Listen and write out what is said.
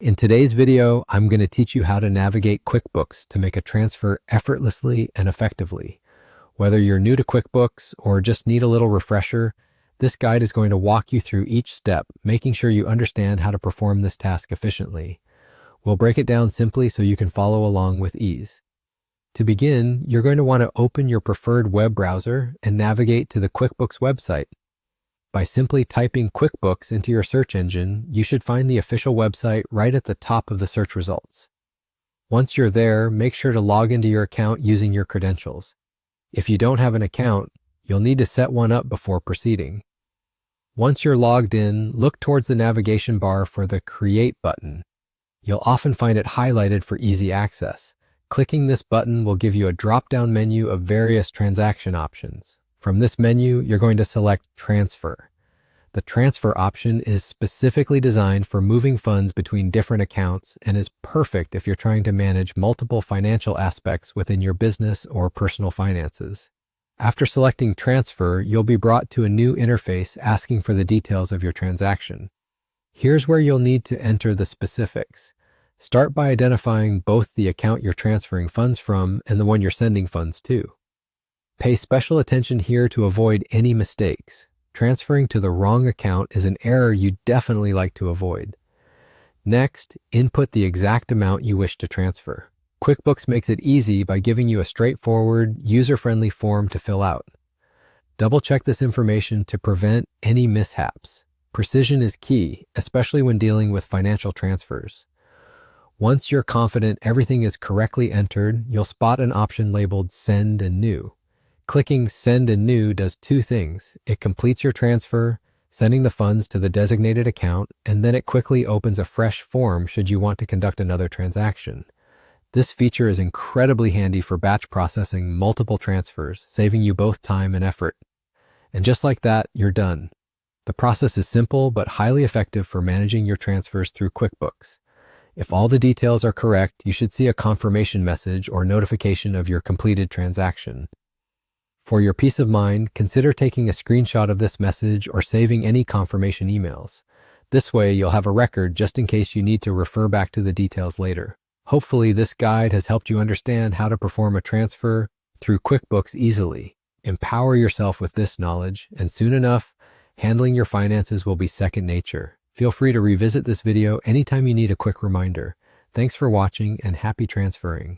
In today's video, I'm going to teach you how to navigate QuickBooks to make a transfer effortlessly and effectively. Whether you're new to QuickBooks or just need a little refresher, this guide is going to walk you through each step, making sure you understand how to perform this task efficiently. We'll break it down simply so you can follow along with ease. To begin, you're going to want to open your preferred web browser and navigate to the QuickBooks website. By simply typing QuickBooks into your search engine, you should find the official website right at the top of the search results. Once you're there, make sure to log into your account using your credentials. If you don't have an account, you'll need to set one up before proceeding. Once you're logged in, look towards the navigation bar for the Create button. You'll often find it highlighted for easy access. Clicking this button will give you a drop-down menu of various transaction options. From this menu, you're going to select Transfer. The Transfer option is specifically designed for moving funds between different accounts and is perfect if you're trying to manage multiple financial aspects within your business or personal finances. After selecting Transfer, you'll be brought to a new interface asking for the details of your transaction. Here's where you'll need to enter the specifics. Start by identifying both the account you're transferring funds from and the one you're sending funds to. Pay special attention here to avoid any mistakes. Transferring to the wrong account is an error you definitely like to avoid. Next, input the exact amount you wish to transfer. QuickBooks makes it easy by giving you a straightforward, user-friendly form to fill out. Double-check this information to prevent any mishaps. Precision is key, especially when dealing with financial transfers. Once you're confident everything is correctly entered, you'll spot an option labeled Send and New. Clicking Send and New does two things. It completes your transfer, sending the funds to the designated account, and then it quickly opens a fresh form should you want to conduct another transaction. This feature is incredibly handy for batch processing multiple transfers, saving you both time and effort. And just like that, you're done. The process is simple but highly effective for managing your transfers through QuickBooks. If all the details are correct, you should see a confirmation message or notification of your completed transaction. For your peace of mind, consider taking a screenshot of this message or saving any confirmation emails. This way, you'll have a record just in case you need to refer back to the details later. Hopefully, this guide has helped you understand how to perform a transfer through QuickBooks easily. Empower yourself with this knowledge, and soon enough, handling your finances will be second nature. Feel free to revisit this video anytime you need a quick reminder. Thanks for watching and happy transferring.